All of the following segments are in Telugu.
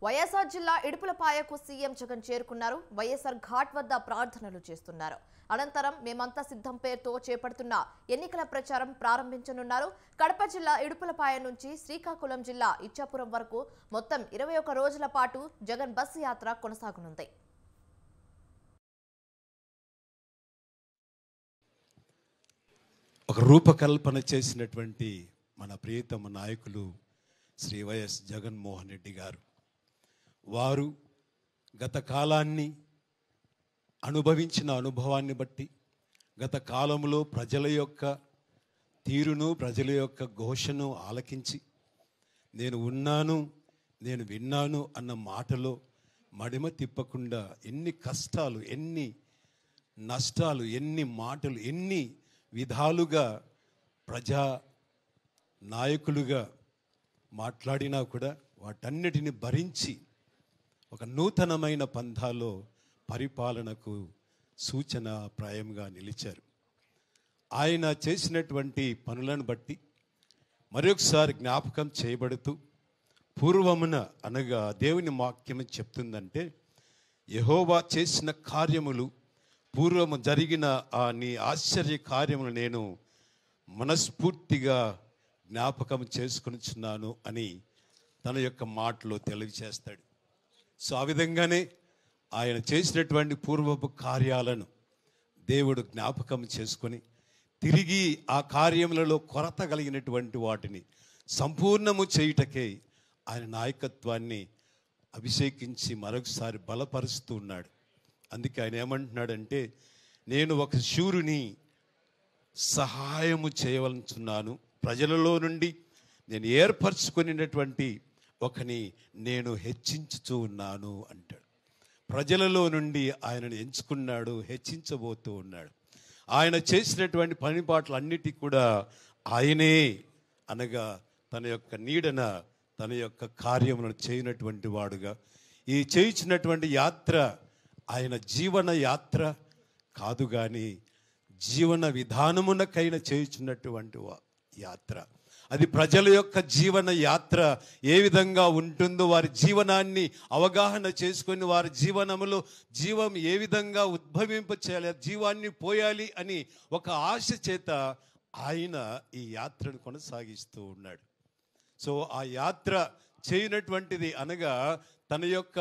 వైఎస్ఆర్ జిల్లా ఇడుపులపాయకు సీఎం జగన్ చేరుకున్నారు. వైఎస్ఆర్ ఘాట్ వద్ద ప్రార్థనలు చేస్తున్నారు. అనంతరం మేమంతా సిద్ధం పేరుతో చేపడుతున్న ఎన్నికల ప్రచారం ప్రారంభించనున్నారు. కడప జిల్లా ఇడుపులపాయ నుంచి శ్రీకాకుళం జిల్లా ఇచ్చాపురం వరకు మొత్తం 21 రోజుల పాటు జగన్ బస్సు యాత్ర కొనసాగనుంది. ఒక రూపకల్పన చేసినటువంటి మన ప్రియతమ నాయకులు శ్రీ వైఎస్ జగన్మోహన్ రెడ్డి గారు, వారు గత కాలాన్ని అనుభవించిన అనుభవాన్ని బట్టి, గత కాలంలో ప్రజల యొక్క తీరును, ప్రజల యొక్క ఘోషను ఆలకించి నేను ఉన్నాను, నేను విన్నాను అన్న మాటలో మడిమ తిప్పకుండా ఎన్ని కష్టాలు, ఎన్ని నష్టాలు, ఎన్ని మాటలు, ఎన్ని విధాలుగా ప్రజా నాయకులుగా మాట్లాడినా కూడా వాటన్నిటిని భరించి ఒక నూతనమైన పంథాలో పరిపాలనకు సూచనప్రాయంగా నిలిచారు. ఆయన చేసినటువంటి పనులను బట్టి మరొకసారి జ్ఞాపకం చేయబడుతూ, పూర్వమున అనగా దేవుని వాక్యం చెప్తుందంటే, యెహోవా చేసిన కార్యములు, పూర్వము జరిగిన నీ ఆశ్చర్య కార్యములు నేను మనస్ఫూర్తిగా జ్ఞాపకం చేసుకొనిచున్నాను అని తన యొక్క మాటలో తెలియజేస్తాడు. సో ఆ విధంగానే ఆయన చేసినటువంటి పూర్వపు కార్యాలను దేవుడు జ్ఞాపకం చేసుకొని తిరిగి ఆ కార్యములలో కొరత కలిగినటువంటి వాటిని సంపూర్ణము చేయుటకే ఆయన నాయకత్వాన్ని అభిషేకించి మరొకసారి బలపరుస్తూ ఉన్నాడు. అందుకే ఆయన ఏమంటున్నాడంటే, నేను ఒక శూరుని సహాయము చేయవలనుచున్నాను, ప్రజలలో నుండి నేను ఏర్పరచుకునేటువంటి ఒకని నేను హెచ్చించుతూ ఉన్నాను అంటాడు. ప్రజలలో నుండి ఆయనను ఎంచుకున్నాడు, హెచ్చించబోతూ ఉన్నాడు. ఆయన చేసినటువంటి పనిపాట్లన్నిటి కూడా ఆయనే అనగా తన యొక్క నీడన తన యొక్క కార్యములను చేయనటువంటి వాడుగా, ఈ చేయించినటువంటి యాత్ర ఆయన జీవన యాత్ర కాదు కానీ జీవన విధానమునకైనా చేయుచున్నటువంటి యాత్ర. అది ప్రజల యొక్క జీవన యాత్ర ఏ విధంగా ఉంటుందో వారి జీవనాన్ని అవగాహన చేసుకొని వారి జీవనములో జీవం ఏ విధంగా ఉద్భవింప చేయాలి, జీవాన్ని పోయాలి అని ఒక ఆశ చేత ఆయన ఈ యాత్రను కొనసాగిస్తూ ఉన్నాడు. సో ఆ యాత్ర చేయనటువంటిది అనగా తన యొక్క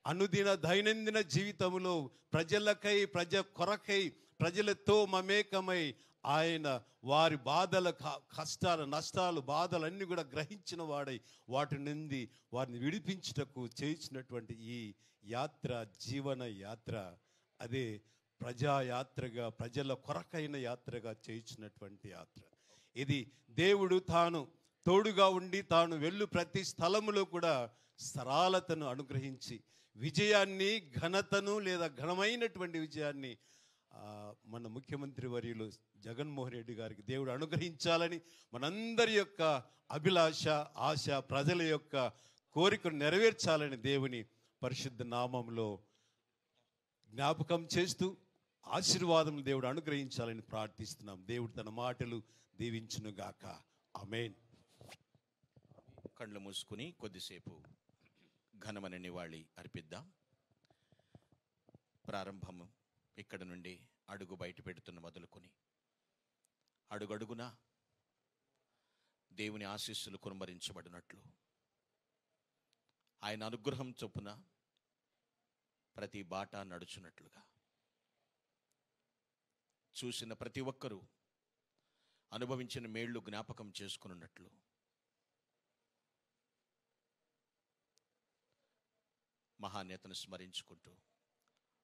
అనుదిన దైనందిన జీవితంలో ప్రజలకై, ప్రజ కొరకై, ప్రజలతో మమేకమై ఆయన వారి బాధల, కష్టాల, నష్టాలు, బాధలన్నీ కూడా గ్రహించిన వాడై వాటి నుండి వారిని విడిపించుటకు చేయించినటువంటి ఈ యాత్ర, జీవన యాత్ర, అదే ప్రజాయాత్రగా, ప్రజల కొరకైన యాత్రగా చేయించినటువంటి యాత్ర. ఇది దేవుడు తాను తోడుగా ఉండి తాను వెళ్ళు ప్రతి స్థలములో కూడా సరళతను అనుగ్రహించి విజయాన్ని, ఘనతను లేదా ఘనమైనటువంటి విజయాన్ని మన ముఖ్యమంత్రి వర్యులు జగన్మోహన్ రెడ్డి గారికి దేవుడు అనుగ్రహించాలని మనందరి యొక్క అభిలాష, ఆశ, ప్రజల యొక్క కోరికను నెరవేర్చాలని దేవుని పరిశుద్ధ నామంలో జ్ఞాపకం చేస్తూ ఆశీర్వాదం దేవుడు అనుగ్రహించాలని ప్రార్థిస్తున్నాం. దేవుడు తన మాటలు దీవించునుగాక. ఆమేన్. కళ్ళు మూసుకుని కొద్దిసేపు ఘనమైన నివాళి అర్పిద్దాం. ప్రారంభము ఇక్కడ నుండి అడుగు బయట పెడుతున్న మొదలుకొని అడుగడుగున దేవుని ఆశీస్సులు కుమ్మరించబడినట్లు, ఆయన అనుగ్రహం చొప్పున ప్రతి బాట నడుచున్నట్లుగా, చూసిన ప్రతి ఒక్కరూ అనుభవించిన మేళ్లు జ్ఞాపకం చేసుకున్నట్లు మహానేతను స్మరించుకుంటూ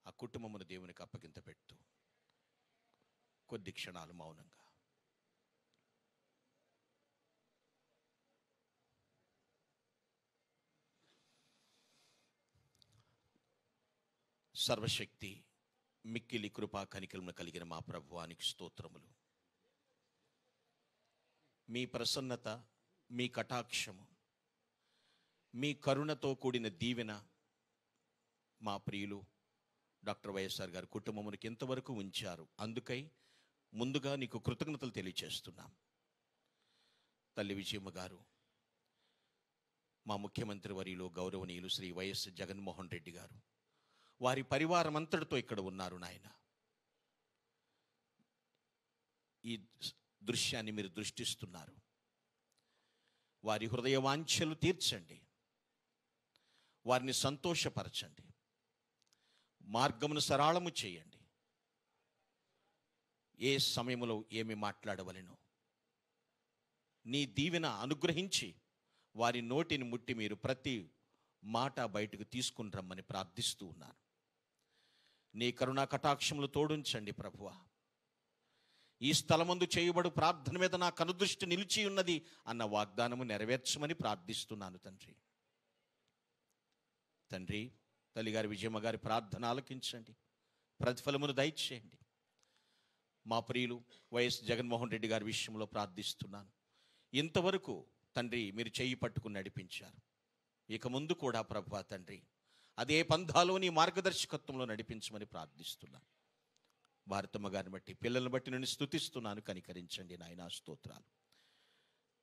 ఆ కుటుంబమును దేవునికి అప్పగింత పెడుతూ కొద్ది క్షణాలు మౌనంగా సర్వశక్తి మిక్కిలి కృపా కనికరమును కలిగిన మా ప్రభువానికి స్తోత్రములు. మీ ప్రసన్నత, మీ కటాక్షము, మీ కరుణతో కూడిన దీవెన మా ప్రియులు డాక్టర్ వైఎస్ఆర్ గారి కుటుంబమునికి ఎంతవరకు ఉంచారు. అందుకై ముందుగా నీకు కృతజ్ఞతలు తెలియచేస్తున్నాం. తల్లి విజయమ్మ గారు మా ముఖ్యమంత్రి వర్యులు గౌరవనీయులు శ్రీ వైఎస్ జగన్మోహన్ రెడ్డి గారు వారి పరివారం అంతటితో ఇక్కడ ఉన్నారు నాయన. ఈ దృశ్యాన్ని మీరు దృష్టిస్తున్నారు. వారి హృదయ వాంఛలు తీర్చండి, వారిని సంతోషపరచండి, మార్గమును సరళము చేయండి. ఏ సమయంలో ఏమి మాట్లాడవలెనో నీ దీవెన అనుగ్రహించి వారి నోటిని ముట్టి మీరు ప్రతి మాట బయటకు తీసుకుని రమ్మని ప్రార్థిస్తూ ఉన్నాను. నీ కరుణా కటాక్షములు తోడుంచండి ప్రభువా. ఈ స్థలమందు చేయబడు ప్రార్థన మీద నా కనుదృష్టి నిలిచి ఉన్నది అన్న వాగ్దానము నెరవేర్చమని ప్రార్థిస్తున్నాను తండ్రి. తండ్రి, తల్లిగారి విజయమ్మ గారి ప్రార్థన ఆలకించండి, ప్రతిఫలమును దయచేయండి. మా ప్రియులు వైఎస్ జగన్మోహన్ రెడ్డి గారి విషయంలో ప్రార్థిస్తున్నాను. ఇంతవరకు తండ్రి మీరు చెయ్యి పట్టుకుని నడిపించారు. ఇక ముందు కూడా ప్రభువా తండ్రి అదే పంథాలో నీ మార్గదర్శకత్వంలో నడిపించమని ప్రార్థిస్తున్నాను. భారతమ్మ గారిని బట్టి, పిల్లల్ని బట్టి నేను స్తుతిస్తున్నాను. కనికరించండి నాయనా, స్తోత్రాలు.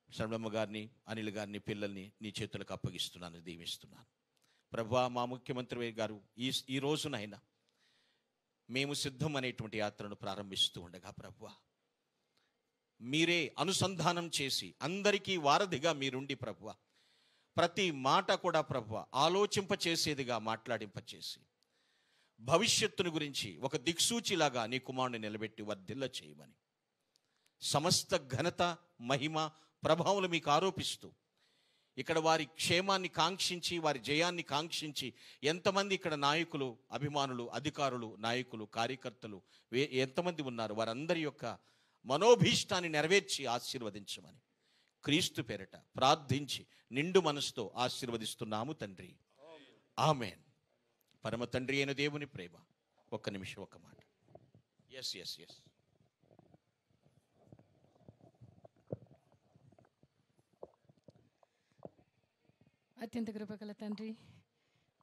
శరణమ్మ గారిని, అనిల్ గారిని, పిల్లల్ని నీ చేతులకు అప్పగిస్తున్నాను, దీవిస్తున్నాను. ప్రభువా, మా ముఖ్యమంత్రి గారు ఈ రోజునైనా మేము సిద్ధం అనేటువంటి యాత్రను ప్రారంభిస్తూ ఉండగా ప్రభువా మీరే అనుసంధానం చేసి అందరికీ వారధిగా మీరుండి ప్రభువా ప్రతి మాట కూడా ప్రభువా ఆలోచింపచేసేదిగా మాట్లాడింపచేసి భవిష్యత్తును గురించి ఒక దిక్సూచిలాగా నీ కుమారుని నిలబెట్టి వర్ధిల్ల చేయమని సమస్త ఘనత, మహిమ, ప్రభావాలు మీకు ఆరోపిస్తూ ఇక్కడ వారి క్షేమాన్ని కాంక్షించి, వారి జయాన్ని కాంక్షించి ఎంతమంది ఇక్కడ నాయకులు, అభిమానులు, అధికారులు, నాయకులు, కార్యకర్తలు ఎంతమంది ఉన్నారు, వారందరి యొక్క మనోభీష్టాన్ని నెరవేర్చి ఆశీర్వదించమని క్రీస్తు పేరట ప్రార్థించి నిండు మనసుతో ఆశీర్వదిస్తున్నాము తండ్రి. ఆమేన్. పరమ తండ్రి అయిన దేవుని ప్రేమ, ఒక్క నిమిషం, ఒక్క మాట. ఎస్ ఎస్ ఎస్ అత్యంత కృపగల తండ్రి,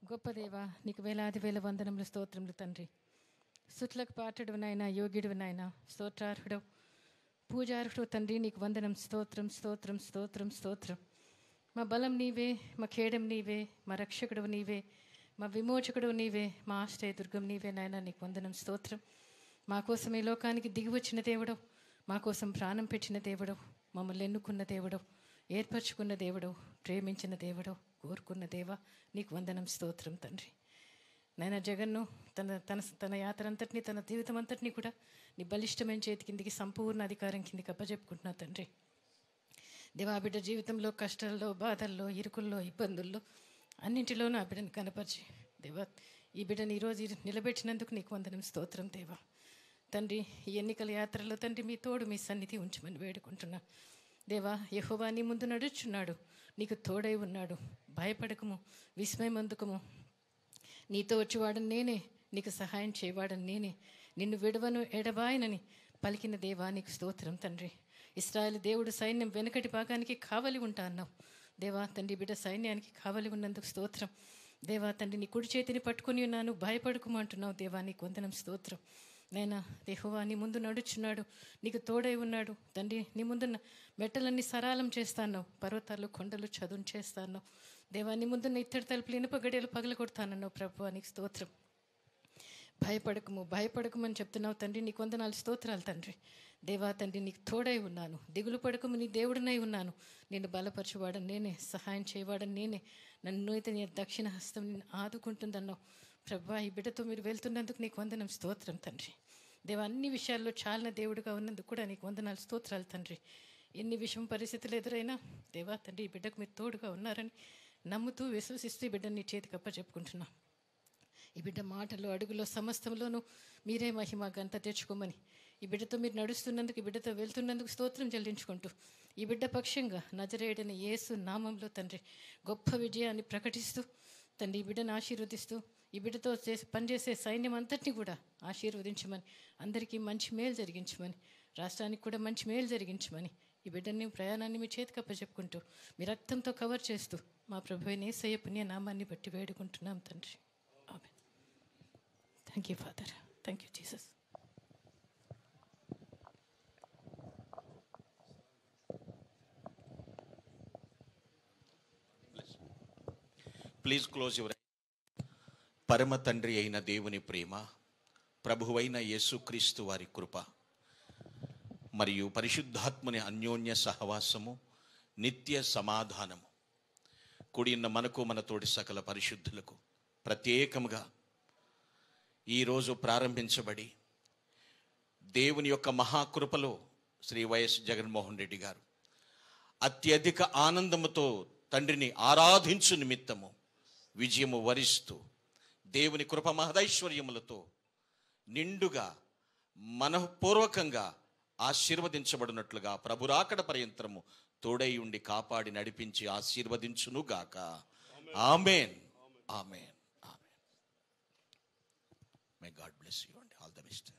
గొప్ప దేవ, నీకు వేలాది వేల వందనములు, స్తోత్రములు తండ్రి. సుట్లకు పాటడు నాయన, యోగ్యుడు నాయన, స్తోత్రార్హుడు, పూజార్హుడు తండ్రి, నీకు వందనం. స్తోత్రం స్తోత్రం స్తోత్రం స్తోత్రం. మా బలం నీవే, మా ఖేడం నీవే, మా రక్షకుడు నీవే, మా విమోచకుడు నీవే, మా ఆశ్రయ దుర్గం నీవే నాయన, నీకు వందనం. స్తోత్రం. మా కోసం ఈ లోకానికి దిగి వచ్చిన దేవుడు, మా కోసం ప్రాణం పెట్టిన దేవుడు, మమ్మల్ని ఎన్నుకున్న దేవుడు, ఏర్పరచుకున్న దేవుడు, ప్రేమించిన దేవుడు, కోరుకున్న దేవ, నీకు వందనం. స్తోత్రం తండ్రి. నాయన జగన్ను తన యాత్ర అంతటినీ, తన జీవితం అంతటినీ కూడా నీ బలిష్టమైన చేతి కిందికి, సంపూర్ణ అధికారం కిందికి అప్పచెప్పుకుంటున్నా తండ్రి. దేవా, బిడ్డ జీవితంలో కష్టాల్లో, బాధల్లో, ఇరుకుల్లో, ఇబ్బందుల్లో అన్నింటిలోనూ ఆ బిడ్డను కనపరిచి దేవా, ఈ బిడ్డను ఈరోజు నిలబెట్టినందుకు నీకు వందనం. స్తోత్రం దేవా. తండ్రి, ఈ ఎన్నికల యాత్రలో తండ్రి మీ తోడు, మీ సన్నిధి ఉంచమని వేడుకుంటున్నా దేవా. యెహోవా నీ ముందు నడుచున్నాడు, నీకు తోడై ఉన్నాడు, భయపడకము, విస్మయం అందుకము. నీతో వచ్చేవాడని నేనే, నీకు సహాయం చేయవాడని నేనే, నిన్ను విడవను ఎడబాయనని పలికిన దేవా, నీకు స్తోత్రం తండ్రి. ఇశ్రాయేలు దేవుడు సైన్యం వెనుకటి భాగానికి కావలి ఉంటా అన్నావు దేవా. తండ్రి, బిడ్డ సైన్యానికి కావలి ఉన్నందుకు స్తోత్రం దేవా. తండ్రి, నీ కుడి చేతిని పట్టుకుని ఉన్నాను, భయపడకమంటున్నావు దేవా, నీకు వందనం. స్తోత్రం నైనా. యెహోవా నీ ముందు నడుచున్నాడు, నీకు తోడై ఉన్నాడు తండ్రి. నీ ముందున్న మెట్టలన్నీ సరాలం చేస్తాను, పర్వతాలు, కొండలు చదును చేస్తాను దేవా. నీ ముందున్న ఇత్తడి తలుపులు, ఇనుప గడియలు పగలగొడతానన్నావు ప్రభువా, నీకు స్తోత్రం. భయపడకము అని చెప్తున్నావు తండ్రి, నీకు వందనాలు, స్తోత్రాలు తండ్రి. దేవా తండ్రి, నీకు తోడై ఉన్నాను, దిగులు పడకము, నీ దేవుడినై ఉన్నాను, నిన్ను బలపరచువాడని నేనే, సహాయం చేయవాడని నేనే, నన్ను అయితే నీ దక్షిణ హస్తం నిన్ను ఆదుకుంటుందన్నావు ప్రభువా. ఈ బిడ్డతో మీరు వెళ్తున్నందుకు నీకు వందనం. స్తోత్రం తండ్రి. దేవా, అన్ని విషయాల్లో చాలిన దేవుడుగా ఉన్నందుకు కూడా నీకు వందనాలు, స్తోత్రాలు తండ్రి. ఎన్ని విషయం పరిస్థితులు ఎదురైనా దేవా తండ్రి, ఈ బిడ్డకు మీరు తోడుగా ఉన్నారని నమ్ముతూ, విశ్వసిస్తూ ఈ బిడ్డని నీ చేతికి అప్పచెప్పుకుంటున్నా. ఈ బిడ్డ మాటలు, అడుగులో, సమస్తంలోనూ మీరే మహిమ ఘనత తెచ్చుకోమని, ఈ బిడ్డతో మీరు నడుస్తున్నందుకు, ఈ బిడ్డతో వెళ్తున్నందుకు స్తోత్రం చెల్లించుకుంటూ, ఈ బిడ్డ పక్షంగా నజరేయుడైన యేసు నామంలో తండ్రి గొప్ప విజయాన్ని ప్రకటిస్తూ తండ్రి, ఈ బిడ్డను ఆశీర్వదిస్తూ, ఈ బిడ్డతో పనిచేసే సైన్యం అంతటినీ కూడా ఆశీర్వదించమని, అందరికీ మంచి మేలు జరిగించమని, రాష్ట్రానికి కూడా మంచి మేలు జరిగించమని, ఈ బిడ్డని ప్రయాణాన్ని మీ చేతికి అప్పచెప్పుకుంటూ, మీ రక్తంతో కవర్ చేస్తూ, మా ప్రభు యేసయ్య పుణ్య నామాన్ని బట్టి వేడుకుంటున్నాం తండ్రి. ఆమేన్. Thank you father. Thank you Jesus. Bless you. Please close your. పరమ తండ్రి అయిన దేవుని ప్రేమ, ప్రభువైన యేసుక్రీస్తు వారి కృప మరియు పరిశుద్ధాత్మని అన్యోన్య సహవాసము, నిత్య సమాధానము కూడిన మనకు, మన తోటి సకల పరిశుద్ధులకు ప్రత్యేకముగా ఈరోజు ప్రారంభించబడి దేవుని యొక్క మహాకృపలో శ్రీ వైఎస్ జగన్మోహన్ రెడ్డి గారు అత్యధిక ఆనందముతో తండ్రిని ఆరాధించు నిమిత్తము విజయము వరిస్తూ దేవుని కృప మహదైశ్వర్యములతో నిండుగా మనఃపూర్వకంగా ఆశీర్వదించబడినట్లుగా ప్రభురాకడ పర్యంతరము తోడై ఉండి కాపాడి నడిపించి ఆశీర్వదించునుగాక. ఆమేన్, ఆమేన్, ఆమేన్. May God bless you and all the best.